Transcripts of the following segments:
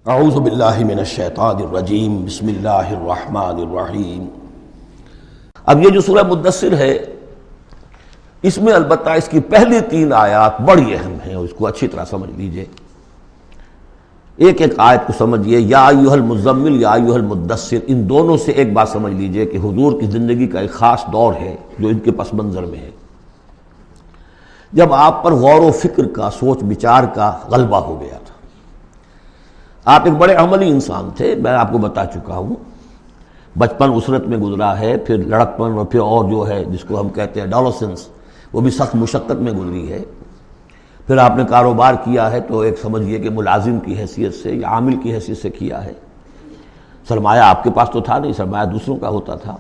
اعوذ باللہ من الشیطان الرجیم بسم اللہ الرحمن الرحیم۔ اب یہ جو سورہ مدثر ہے اس میں البتہ اس کی پہلی 3 آیات بڑی اہم ہیں اور اس کو اچھی طرح سمجھ لیجئے۔ ایک ایک آیت کو سمجھیے، یا ایھا المزمل یا ایھا المدثر، ان دونوں سے ایک بات سمجھ لیجئے کہ حضور کی زندگی کا ایک خاص دور ہے جو ان کے پس منظر میں ہے، جب آپ پر غور و فکر کا، سوچ بچار کا غلبہ ہو گیا تھا۔ آپ ایک بڑے عملی انسان تھے، میں آپ کو بتا چکا ہوں۔ بچپن اسرت میں گزرا ہے، پھر لڑکپن اور پھر اور جو ہے جس کو ہم کہتے ہیں ڈالوسنس، وہ بھی سخت مشقت میں گزری ہے۔ پھر آپ نے کاروبار کیا ہے تو ایک سمجھیے کہ ملازم کی حیثیت سے یا عامل کی حیثیت سے کیا ہے۔ سرمایہ آپ کے پاس تو تھا نہیں، سرمایہ دوسروں کا ہوتا تھا۔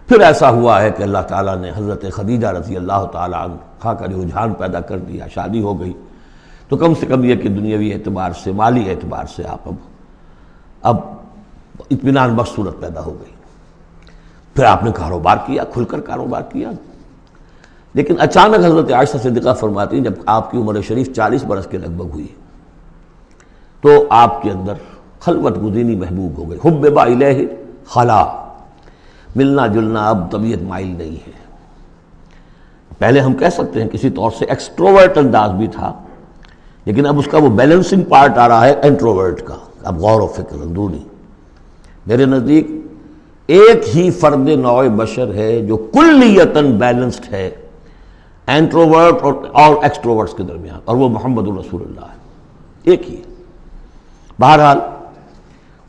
پھر ایسا ہوا ہے کہ اللہ تعالیٰ نے حضرت خدیجہ رضی اللہ تعالیٰ عنہا کا رجحان پیدا کر دیا، شادی ہو گئی، تو کم سے کم یہ کہ دنیاوی اعتبار سے، مالی اعتبار سے آپ اب اطمینان بخش صورت پیدا ہو گئی۔ پھر آپ نے کاروبار کیا، کھل کر کاروبار کیا، لیکن اچانک حضرت عائشہ صدیقہ فرماتی ہیں جب آپ کی عمر شریف 40 برس کے لگ بھگ ہوئی تو آپ کے اندر خلوت گزینی محبوب ہو گئی، حبب الیہ خلا، ملنا جلنا اب طبیعت مائل نہیں ہے۔ پہلے ہم کہہ سکتے ہیں کسی طور سے ایکسٹروورٹ انداز بھی تھا، لیکن اب اس کا وہ بیلنسنگ پارٹ آ رہا ہے انٹروورٹ کا۔ اب غور و فکر اندرونی، میرے نزدیک ایک ہی فرد نوع بشر ہے جو کلیتاً بیلنسڈ ہے انٹروورٹ اور ایکسٹروورٹس کے درمیان، اور وہ محمد الرسول اللہ ہے، ایک ہی۔ بہرحال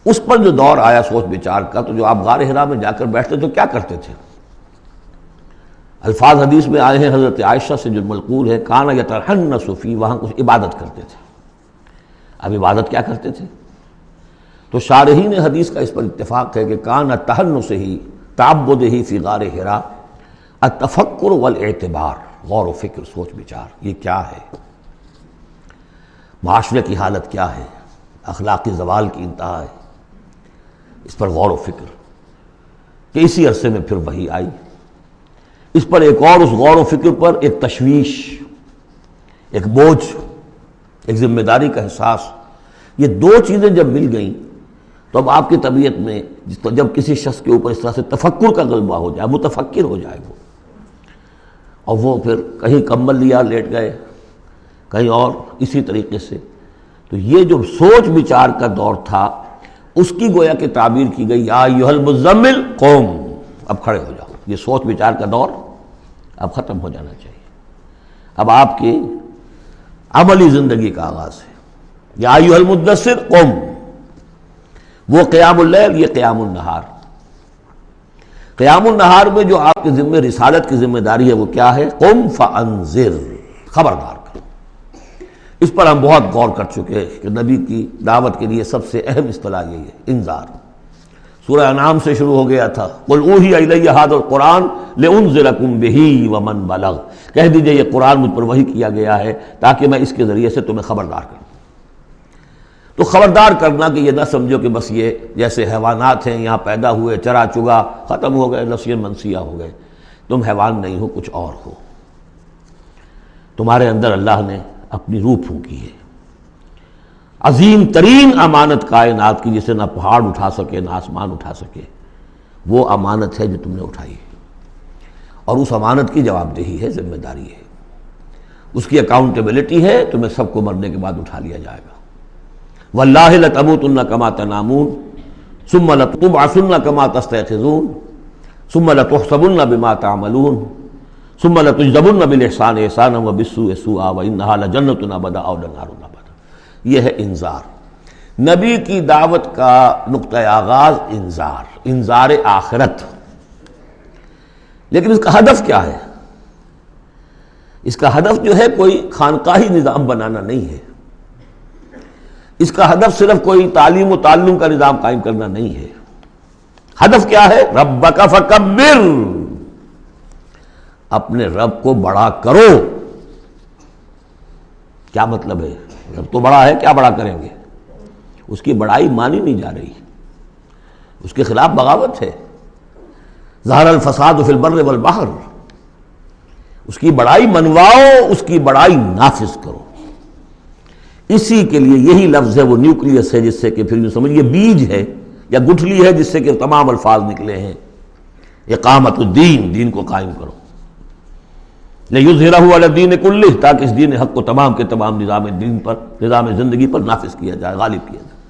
اس پر جو دور آیا سوچ بچار کا، تو جو آپ غار حرا میں جا کر بیٹھتے تو کیا کرتے تھے؟ الفاظ حدیث میں آئے ہیں حضرت عائشہ سے جو منقول ہے، کانا یتحنس فی، وہاں کچھ عبادت کرتے تھے۔ اب عبادت کیا کرتے تھے؟ تو شارحین حدیث کا اس پر اتفاق ہے کہ کانا تحنسہ تعبدہ فی غار حرا التفکر والاعتبار، غور و فکر، سوچ بچار، یہ کیا ہے، معاشرے کی حالت کیا ہے، اخلاقی زوال کی انتہا ہے، اس پر غور و فکر۔ کہ اسی عرصے میں پھر وحی آئی، اس پر ایک اور، اس غور و فکر پر ایک تشویش، ایک بوجھ، ایک ذمہ داری کا احساس۔ یہ دو چیزیں جب مل گئیں تو اب آپ کی طبیعت میں جب کسی شخص کے اوپر اس طرح سے تفکر کا غلبہ ہو جائے، متفکر ہو جائے وہ، اور وہ پھر کہیں کمبل لیا لیٹ گئے، کہیں اور اسی طریقے سے، تو یہ جو سوچ بچار کا دور تھا اس کی گویا کہ تعبیر کی گئی، یا ایھا المزمل قم، اب کھڑے ہو جاؤ۔ یہ سوچ بچار کا دور اب ختم ہو جانا چاہیے، اب آپ کی عملی زندگی کا آغاز ہے۔ یا ایھا المدثر قم، وہ قیام اللیل، یہ قیام النہار۔ قیام النہار میں جو آپ کے ذمہ رسالت کی ذمہ داری ہے وہ کیا ہے؟ قم فانذر، خبردار کرو۔ اس پر ہم بہت غور کر چکے ہیں کہ نبی کی دعوت کے لیے سب سے اہم اصطلاح یہی ہے، انذار۔ سورہ انعام سے شروع ہو گیا تھا، قل اوحی الی ھذا القرآن لانذرکم بہ ومن بلغ، کہہ دیجئے یہ قرآن مجھ پر وحی کیا گیا ہے تاکہ میں اس کے ذریعے سے تمہیں خبردار کروں۔ تو خبردار کرنا کہ یہ نہ سمجھو کہ بس یہ جیسے حیوانات ہیں، یہاں پیدا ہوئے، چرا چگا، ختم ہو گئے، نسیاں منسیہ ہو گئے۔ تم حیوان نہیں ہو، کچھ اور ہو، تمہارے اندر اللہ نے اپنی روح پھونکی ہے۔ عظیم ترین امانت کائنات کی، جسے نہ پہاڑ اٹھا سکے نہ آسمان اٹھا سکے، وہ امانت ہے جو تم نے اٹھائی ہے، اور اس امانت کی جواب دہی ہے، ذمہ داری ہے، اس کی اکاؤنٹیبلٹی ہے، تمہیں سب کو مرنے کے بعد اٹھا لیا جائے گا۔ واللہ لتموتن کما تنامون ثم لتبعثن کما تستيقظون ثم لتحسبن بما تعملون ثم لتجزون بالاحسان احسانا وبالسوء سوءا وانها لجنة ابدا او نار ابدا۔ یہ ہے انذار۔ نبی کی دعوت کا نقطہ آغاز انذار آخرت، لیکن اس کا ہدف کیا ہے؟ اس کا ہدف جو ہے کوئی خانقاہی نظام بنانا نہیں ہے، اس کا ہدف صرف کوئی تعلیم و تعلم کا نظام قائم کرنا نہیں ہے۔ ہدف کیا ہے؟ ربک فکبر، اپنے رب کو بڑا کرو۔ کیا مطلب ہے؟ رب تو بڑا ہے، کیا بڑا کریں گے؟ اس کی بڑائی مانی نہیں جا رہی، اس کے خلاف بغاوت ہے۔ ظہر الفساد فی البر والبحر، اس کی بڑائی منواؤ، اس کی بڑائی نافذ کرو۔ اسی کے لیے یہی لفظ ہے وہ نیوکلیس ہے، جس سے کہ پھر یوں سمجھیے بیج ہے یا گٹھلی ہے جس سے کہ تمام الفاظ نکلے ہیں۔ اقامت الدین، دین کو قائم کرو، لِیُظْہِرَهُ عَلَى الدِّینِ کُلِّهِ، تاکہ اس دین حق کو تمام کے تمام نظام دین پر، نظام زندگی پر نافذ کیا جائے، غالب کیا جائے۔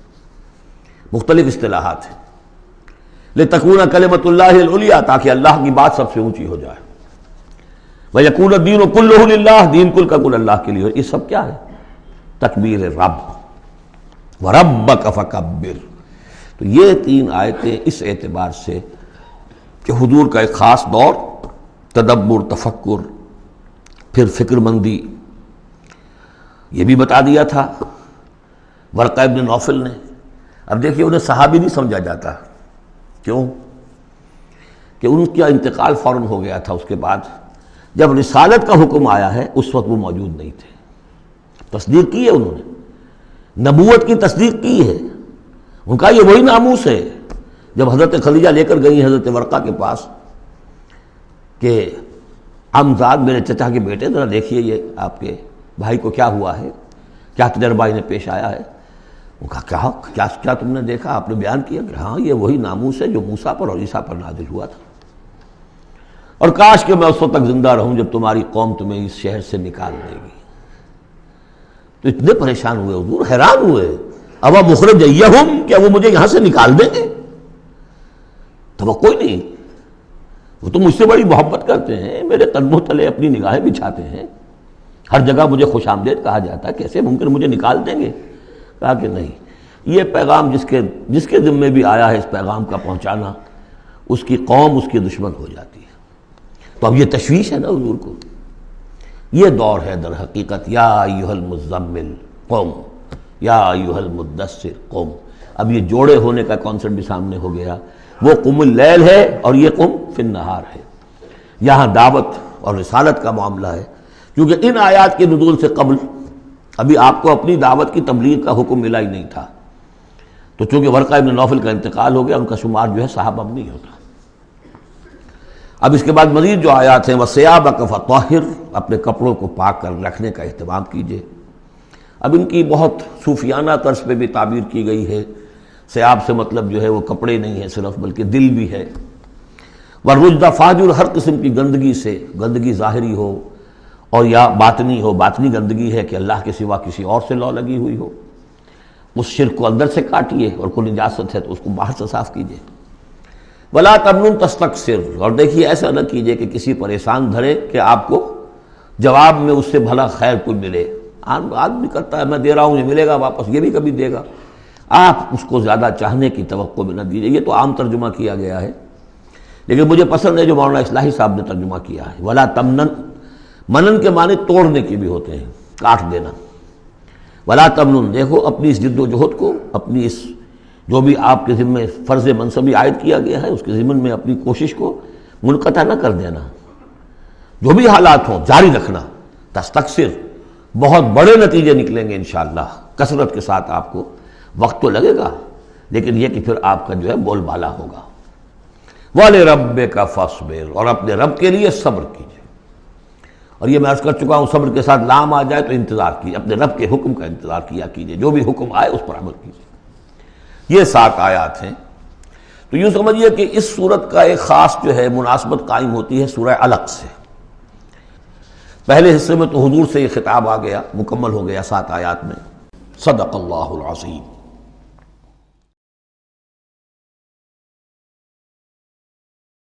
مختلف اصطلاحات ہیں۔ لِتَكُونَ کلمۃ اللہ العلیٰ، تاکہ اللہ کی بات سب سے اونچی ہو جائے۔ وَيَكُونَ الدِّینُ كُلُّهُ لِلَّهِ، دین کل کا کل اللہ کے لیے۔ یہ سب کیا ہے؟ تکبیر رب، وَرَبَّكَ فَكَبِّرْ۔ تو یہ تین آیتیں اس اعتبار سے کہ حضور کا ایک خاص دور، تدبر، تفکر، پھر فکر مندی، یہ بھی بتا دیا تھا ورقہ ابن نوفل نے۔ اب دیکھیے انہیں صحابی نہیں سمجھا جاتا، کیوں؟ کہ ان کا انتقال فوراً ہو گیا تھا۔ اس کے بعد جب رسالت کا حکم آیا ہے اس وقت وہ موجود نہیں تھے۔ تصدیق کی ہے انہوں نے، نبوت کی تصدیق کی ہے، ان کا یہ وہی ناموس ہے۔ جب حضرت خدیجہ لے کر گئی حضرت ورقہ کے پاس کہ عمزاد میرے چچا کے بیٹے، ذرا دیکھیے یہ آپ کے بھائی کو کیا ہوا ہے، کیا تجربہ انہیں پیش آیا ہے۔ وہ کہا کیا تم نے دیکھا؟ آپ نے بیان کیا کہ ہاں یہ وہی ناموس ہے جو موسیٰ پر اور عیسیٰ پر نازل ہوا تھا، اور کاش کہ میں اس وقت تک زندہ رہوں جب تمہاری قوم تمہیں اس شہر سے نکال دے گی۔ تو اتنے پریشان ہوئے حضور، حیران ہوئے، اب مخرجیہم، کیا وہ مجھے یہاں سے نکال دیں گے؟ توقع ہی نہیں، وہ تو مجھ سے بڑی محبت کرتے ہیں، میرے قدموں تلے اپنی نگاہیں بچھاتے ہیں، ہر جگہ مجھے خوش آمدید کہا جاتا ہے، کیسے ممکن مجھے نکال دیں گے؟ کہا کہ نہیں، یہ پیغام جس کے ذمے بھی آیا ہے اس پیغام کا پہنچانا، اس کی قوم اس کی دشمن ہو جاتی ہے۔ تو اب یہ تشویش ہے نا حضور کو۔ یہ دور ہے در حقیقت یا ایھا المزمل قم، یا ایھا المدثر قم۔ اب یہ جوڑے ہونے کا کانسیپٹ بھی سامنے ہو گیا، وہ قم اللیل ہے اور یہ قم فی النہار ہے۔ یہاں دعوت اور رسالت کا معاملہ ہے، کیونکہ ان آیات کے نزول سے قبل ابھی آپ کو اپنی دعوت کی تبلیغ کا حکم ملا ہی نہیں تھا۔ تو چونکہ ورقہ ابن نوفل کا انتقال ہو گیا، ان کا شمار جو ہے صحابہ میں نہیں ہوتا۔ اب اس کے بعد مزید جو آیات ہیں، وَثِيَابَكَ فَطَهِّرْ، اپنے کپڑوں کو پاک کر رکھنے کا اہتمام کیجیے۔ اب ان کی بہت صوفیانہ طرز پہ بھی تعبیر کی گئی ہے۔ ثیاب سے مطلب جو ہے وہ کپڑے نہیں ہے صرف، بلکہ دل بھی ہے۔ وَالرُّجْزَ فَاجُر، ہر قسم کی گندگی سے، گندگی ظاہری ہو اور یا باطنی ہو۔ باطنی گندگی ہے کہ اللہ کے سوا کسی اور سے لو لگی ہوئی ہو، اس شرک کو اندر سے کاٹیے، اور کوئی نجاست ہے تو اس کو باہر سے صاف کیجیے۔ وَلَا تَمْنُنْ تَسْتَكْثِرْ، اور دیکھیے ایسا نہ کیجیے کہ کسی پر احسان دھرے کہ آپ کو جواب میں اس سے بھلا خیر کوئی ملے۔ آدمی کرتا ہے میں دے رہا ہوں یہ ملے گا واپس، یہ بھی کبھی دے گا، آپ اس کو زیادہ چاہنے کی توقع بھی نہ دیجیے۔ یہ تو عام ترجمہ کیا گیا ہے، لیکن مجھے پسند ہے جو مولانا اصلاحی صاحب نے ترجمہ کیا ہے، وَلَا تَمْنَنْ، منن کے معنی توڑنے کے بھی ہوتے ہیں، کاٹ دینا۔ وَلَا تَمْنُنْ، دیکھو اپنی اس جد و جہد کو، اپنی اس جو بھی آپ کے ذمے فرض منصبی عائد کیا گیا ہے اس کے ضمن میں اپنی کوشش کو منقطع نہ کر دینا، جو بھی حالات ہوں جاری رکھنا۔ تستکثر، بہت بڑے نتیجے نکلیں گے انشاءاللہ، کثرت کے ساتھ آپ کو وقت تو لگے گا، لیکن یہ کہ پھر آپ کا جو ہے بول بالا ہوگا۔ وَلِرَبِّكَ فَاصْبِرْ، اور اپنے رب کے لیے صبر کیجیے۔ اور یہ میں عرض کر چکا ہوں، صبر کے ساتھ لام آ جائے تو انتظار کیجیے، اپنے رب کے حکم کا انتظار کیا کیجیے، جو بھی حکم آئے اس پر عمل کیجیے۔ یہ 7 آیات ہیں۔ تو یوں سمجھیے کہ اس سورت کا ایک خاص جو ہے مناسبت قائم ہوتی ہے سورہ علق سے۔ پہلے حصے میں تو حضور سے یہ خطاب آ گیا، مکمل ہو گیا 7 آیات میں۔ صدق اللہ العظیم۔